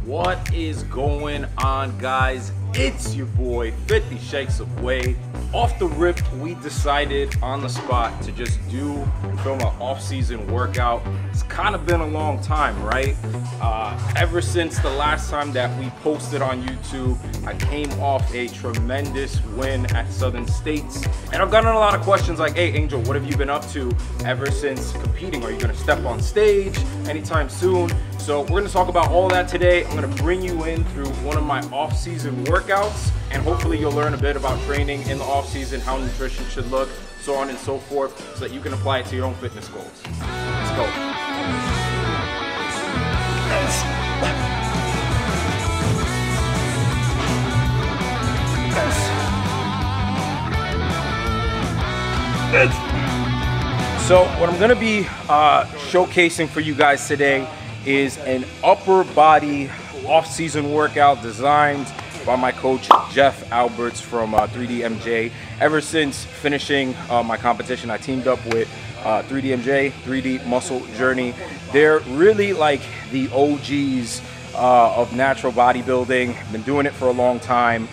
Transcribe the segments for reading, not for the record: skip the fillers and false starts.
What is going on, guys? It's your boy 50 Shakes of Way. Off the rip, we decided on the spot to just do and film an off-season workout. It's kind of been a long time, right? Ever since the last time that we posted on YouTube, I came off a tremendous win at Southern States. And I've gotten a lot of questions like, hey Angel, what have you been up to ever since competing? Are you gonna step on stage anytime soon? So we're gonna talk about all that today. I'm gonna bring you in through one of my off-season workouts, and hopefully you'll learn a bit about training in the off-season, how nutrition should look, so on and so forth, so that you can apply it to your own fitness goals. Let's go. So what I'm gonna be showcasing for you guys today is an upper body off-season workout designed by my coach Jeff Alberts from 3D Ever since finishing my competition, I teamed up with 3D 3D Muscle Journey. They're really like the OGs of natural bodybuilding. Been doing it for a long time.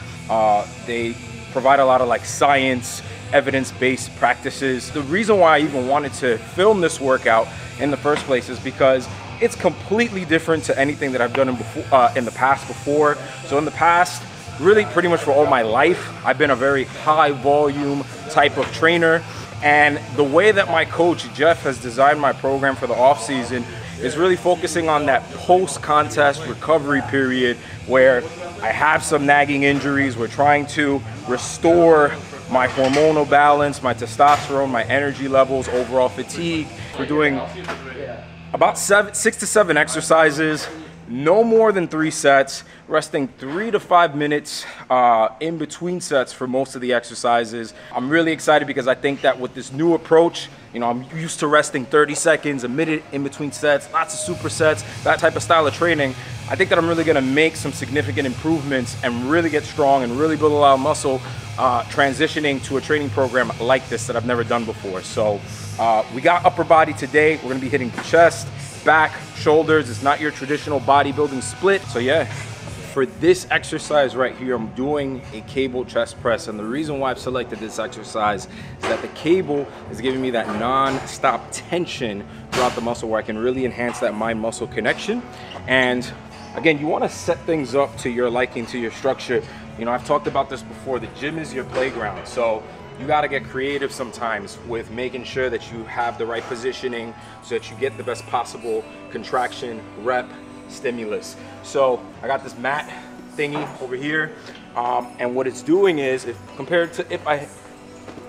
They provide a lot of like science, evidence-based practices. The reason why I even wanted to film this workout in the first place is because it's completely different to anything that I've done in the past before. So in the past, really pretty much for all my life, I've been a very high volume type of trainer. And the way that my coach Jeff has designed my program for the off season is really focusing on that post-contest recovery period where I have some nagging injuries. We're trying to restore my hormonal balance, my testosterone, my energy levels, overall fatigue. We're doing about 6 to 7 exercises, no more than 3 sets, resting 3 to 5 minutes in between sets for most of the exercises. I'm really excited because I think that with this new approach, you know, I'm used to resting 30 seconds, a minute in between sets, lots of supersets, that type of style of training. I think that I'm really gonna make some significant improvements and really get strong and really build a lot of muscle transitioning to a training program like this that I've never done before. So we got upper body today. We're gonna be hitting chest, back, shoulders. It's not your traditional bodybuilding split. So yeah, for this exercise right here, I'm doing a cable chest press. And the reason why I've selected this exercise is that the cable is giving me that non-stop tension throughout the muscle where I can really enhance that mind-muscle connection. And again, you wanna set things up to your liking, to your structure. You know, I've talked about this before, the gym is your playground. So you gotta get creative sometimes with making sure that you have the right positioning so that you get the best possible contraction, rep, stimulus. So I got this mat thingy over here. And what it's doing is, compared to if I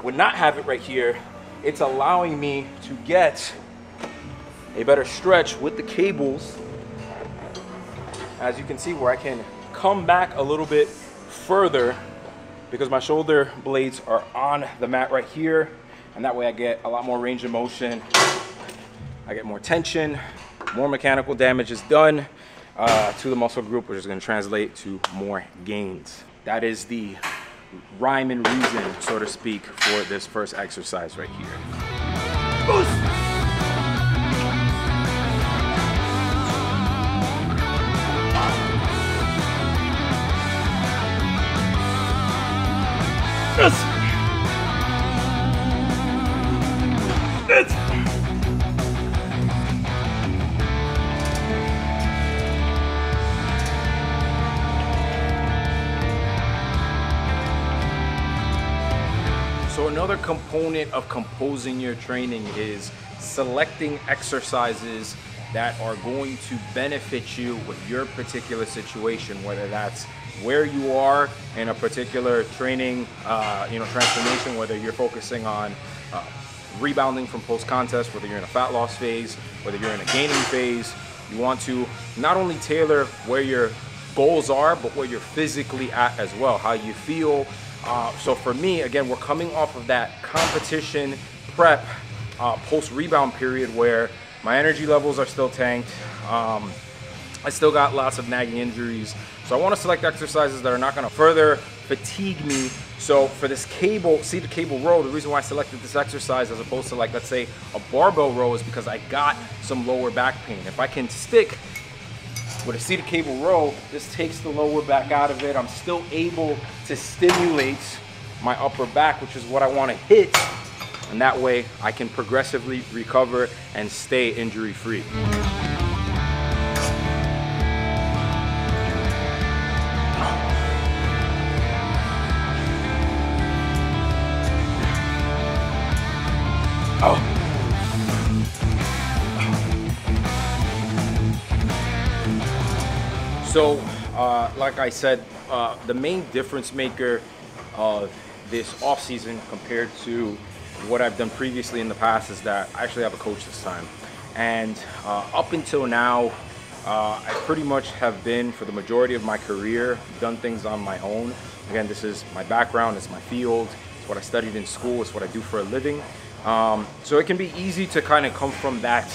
would not have it right here, it's allowing me to get a better stretch with the cables. As you can see, where I can come back a little bit further because my shoulder blades are on the mat right here, and that way I get a lot more range of motion, I get more tension, more mechanical damage is done to the muscle group, which is going to translate to more gains. That is the rhyme and reason, so to speak, for this first exercise right here. Boost! So another component of composing your training is selecting exercises that are going to benefit you with your particular situation, whether that's where you are in a particular training transformation, whether you're focusing on rebounding from post-contest, whether you're in a fat loss phase, whether you're in a gaining phase. You want to not only tailor where your goals are, but where you're physically at as well, how you feel. So for me, again, we're coming off of that competition prep post-rebound period where my energy levels are still tanked. I still got lots of nagging injuries. So I want to select exercises that are not going to further fatigue me. So for this seated cable row, the reason why I selected this exercise as opposed to, like, let's say a barbell row is because I got some lower back pain. If I can stick With a seated cable row, this takes the lower back out of it. I'm still able to stimulate my upper back, which is what I want to hit. And that way I can progressively recover and stay injury free. So, like I said, the main difference maker of this off season compared to what I've done previously in the past is that I actually have a coach this time. And up until now, I pretty much have been, for the majority of my career, done things on my own. Again, this is my background, it's my field, it's what I studied in school, it's what I do for a living. So it can be easy to kind of come from that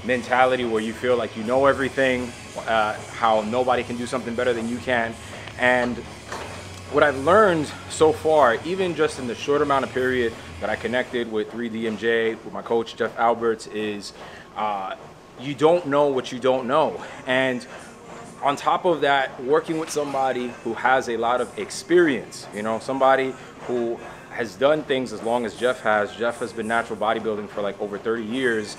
mentality where you feel like you know everything, how nobody can do something better than you can. And what I've learned so far, even just in the short amount of period that I connected with 3DMJ, with my coach Jeff Alberts, is you don't know what you don't know. And on top of that, working with somebody who has a lot of experience, you know, somebody who has done things as long as Jeff has. Jeff has been natural bodybuilding for like over 30 years.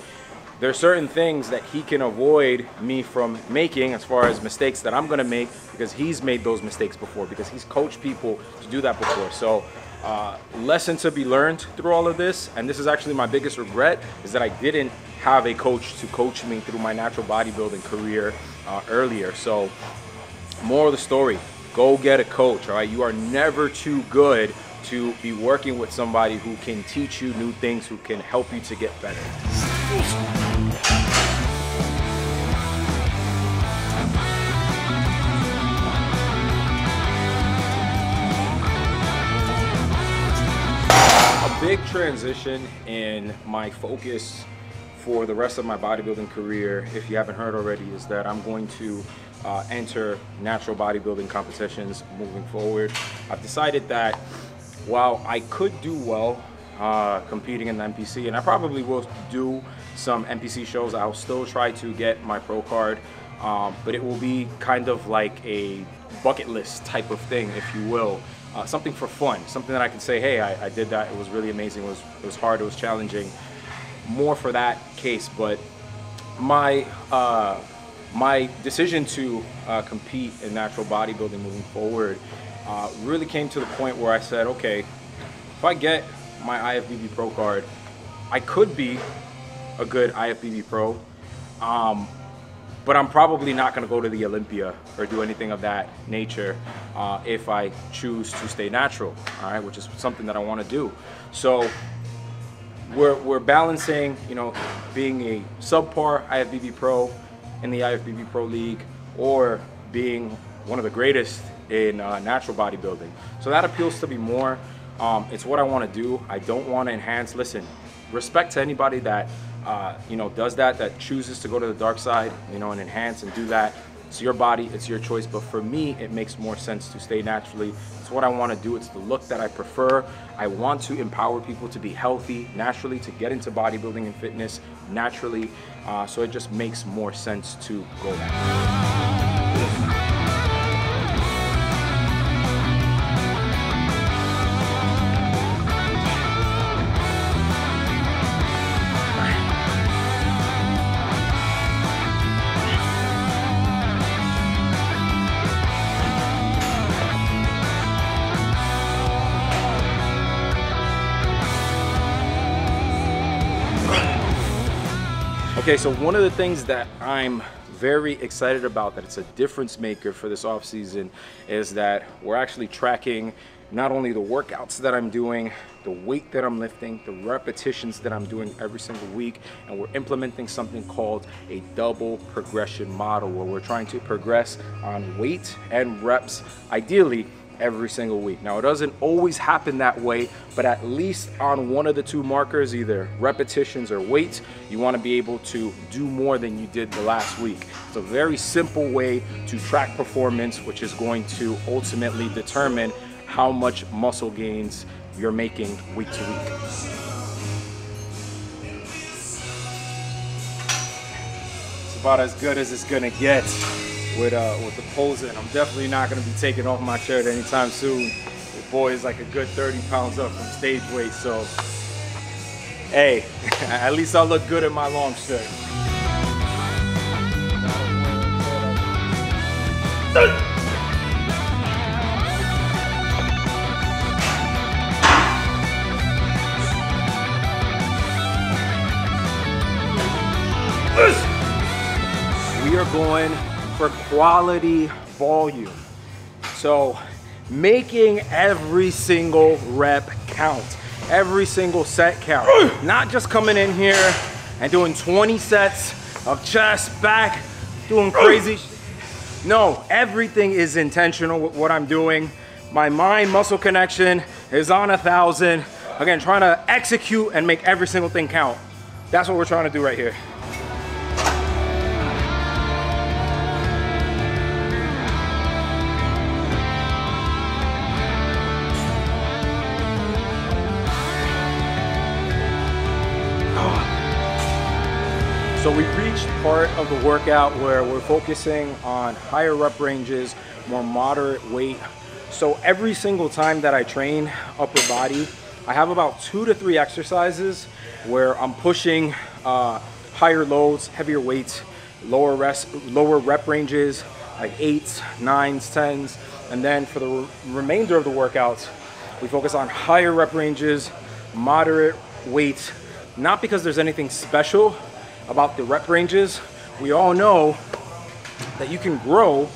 There are certain things that he can avoid me from making as far as mistakes that I'm gonna make, because he's made those mistakes before, because he's coached people to do that before. So lesson to be learned through all of this, and this is actually my biggest regret, is that I didn't have a coach to coach me through my natural bodybuilding career earlier. So moral of the story, go get a coach, all right? You are never too good to be working with somebody who can teach you new things, who can help you to get better. A big transition in my focus for the rest of my bodybuilding career, if you haven't heard already, is that I'm going to enter natural bodybuilding competitions moving forward. I've decided that while I could do well competing in the NPC, and I probably will do some NPC shows, I'll still try to get my pro card, but it will be kind of like a bucket list type of thing, if you will. Something for fun, something that I can say, hey, I did that, it was really amazing, it was hard, it was challenging, more for that case. But my my decision to compete in natural bodybuilding moving forward really came to the point where I said, okay, if I get my IFBB Pro card, I could be a good IFBB Pro, but I'm probably not going to go to the Olympia or do anything of that nature if I choose to stay natural, all right, which is something that I want to do. So we're balancing, you know, being a subpar IFBB Pro in the IFBB Pro League, or being one of the greatest in natural bodybuilding. So that appeals to me more. It's what I want to do. I don't want to enhance. Listen, respect to anybody that you know, does that chooses to go to the dark side, you know, and enhance and do that. It's your body, it's your choice. But for me, it makes more sense to stay naturally. It's what I want to do. It's the look that I prefer. I want to empower people to be healthy naturally, to get into bodybuilding and fitness naturally. So it just makes more sense to go that way. Okay, so one of the things that I'm very excited about, that it's a difference maker for this off season, is that we're actually tracking not only the workouts that I'm doing, the weight that I'm lifting, the repetitions that I'm doing every single week, and we're implementing something called a double progression model, where we're trying to progress on weight and reps, ideally every single week. Now, it doesn't always happen that way, but at least on one of the two markers, either repetitions or weight, you want to be able to do more than you did the last week. It's a very simple way to track performance, which is going to ultimately determine how much muscle gains you're making week to week. It's about as good as it's gonna get. with the posing. I'm definitely not going to be taking off my shirt anytime soon. The boy is like a good 30 pounds up from stage weight, so hey, at least I'll look good in my long shirt. We are going for quality volume. So making every single rep count, every single set count. Not just coming in here and doing 20 sets of chest, back, doing crazy. No, everything is intentional with what I'm doing. My mind-muscle connection is on 1,000. Again, trying to execute and make every single thing count. That's what we're trying to do right here. So we reached part of the workout where we're focusing on higher rep ranges, more moderate weight. So every single time that I train upper body, I have about 2 to 3 exercises where I'm pushing higher loads, heavier weights, lower rep ranges, like 8s, 9s, 10s. And then for the remainder of the workouts, we focus on higher rep ranges, moderate weights, not because there's anything special about the rep ranges. We all know that you can grow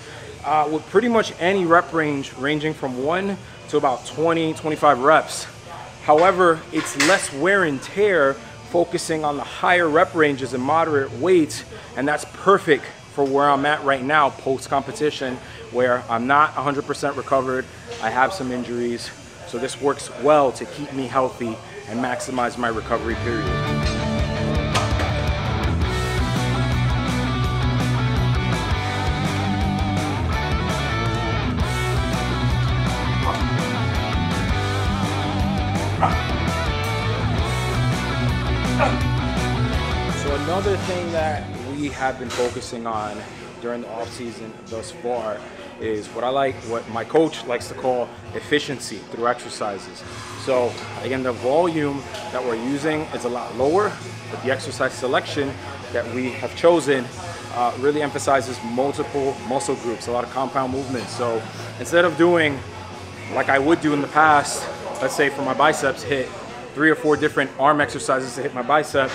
with pretty much any rep range, ranging from 1 to about 20, 25 reps. However, it's less wear and tear focusing on the higher rep ranges and moderate weights, and that's perfect for where I'm at right now post-competition, where I'm not 100% recovered, I have some injuries, so this works well to keep me healthy and maximize my recovery period. So another thing that we have been focusing on during the off season thus far is what my coach likes to call efficiency through exercises. So again, the volume that we're using is a lot lower, but the exercise selection that we have chosen really emphasizes multiple muscle groups, a lot of compound movements. So instead of doing like I would do in the past, let's say for my biceps, hit 3 or 4 different arm exercises to hit my bicep,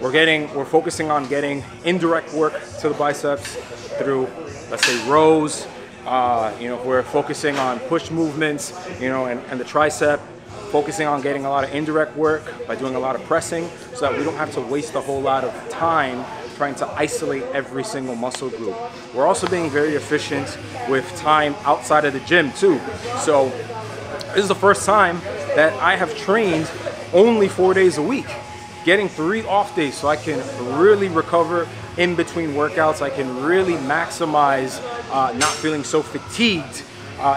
we're focusing on getting indirect work to the biceps through, let's say, rows. We're focusing on push movements, and the tricep, focusing on getting a lot of indirect work by doing a lot of pressing, so that we don't have to waste a whole lot of time trying to isolate every single muscle group. We're also being very efficient with time outside of the gym too. So this is the first time that I have trained only 4 days a week, getting 3 off days so I can really recover in between workouts. I can really maximize not feeling so fatigued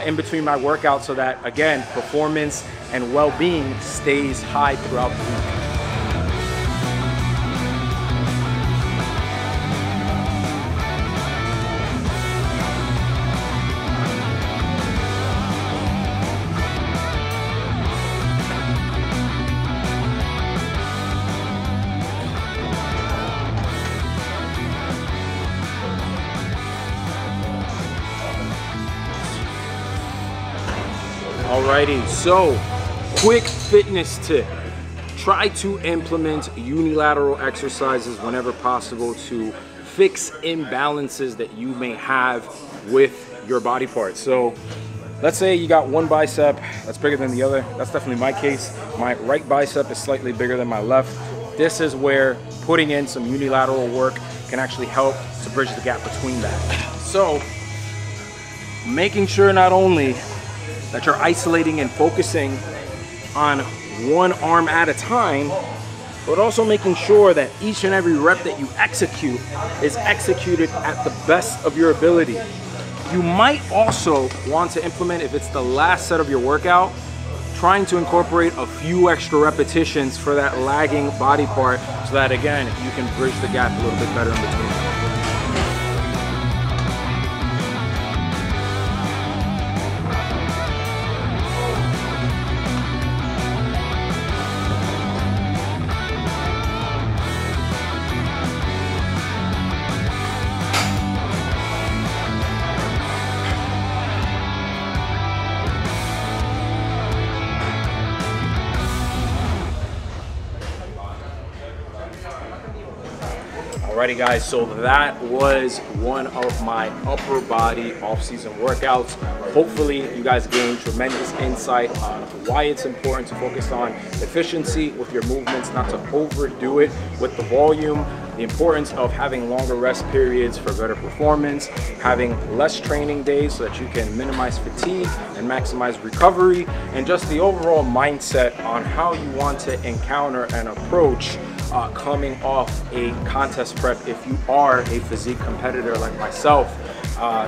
in between my workouts, so that, again, performance and well-being stays high throughout the week. Alrighty, so quick fitness tip. Try to implement unilateral exercises whenever possible to fix imbalances that you may have with your body parts. So let's say you got one bicep that's bigger than the other. That's definitely my case. My right bicep is slightly bigger than my left. This is where putting in some unilateral work can actually help to bridge the gap between that. So making sure not only that you're isolating and focusing on one arm at a time, but also making sure that each and every rep that you execute is executed at the best of your ability. You might also want to implement, if it's the last set of your workout, trying to incorporate a few extra repetitions for that lagging body part, so that, again, you can bridge the gap a little bit better in between. Alrighty guys, so that was one of my upper body off-season workouts. Hopefully you guys gained tremendous insight on why it's important to focus on efficiency with your movements, not to overdo it with the volume, the importance of having longer rest periods for better performance, having less training days so that you can minimize fatigue and maximize recovery, and just the overall mindset on how you want to encounter and approach coming off a contest prep if you are a physique competitor like myself,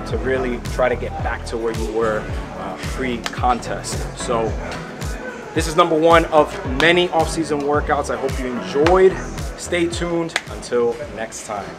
to really try to get back to where you were pre-contest. So this is number one of many off-season workouts. I hope you enjoyed. Stay tuned until next time.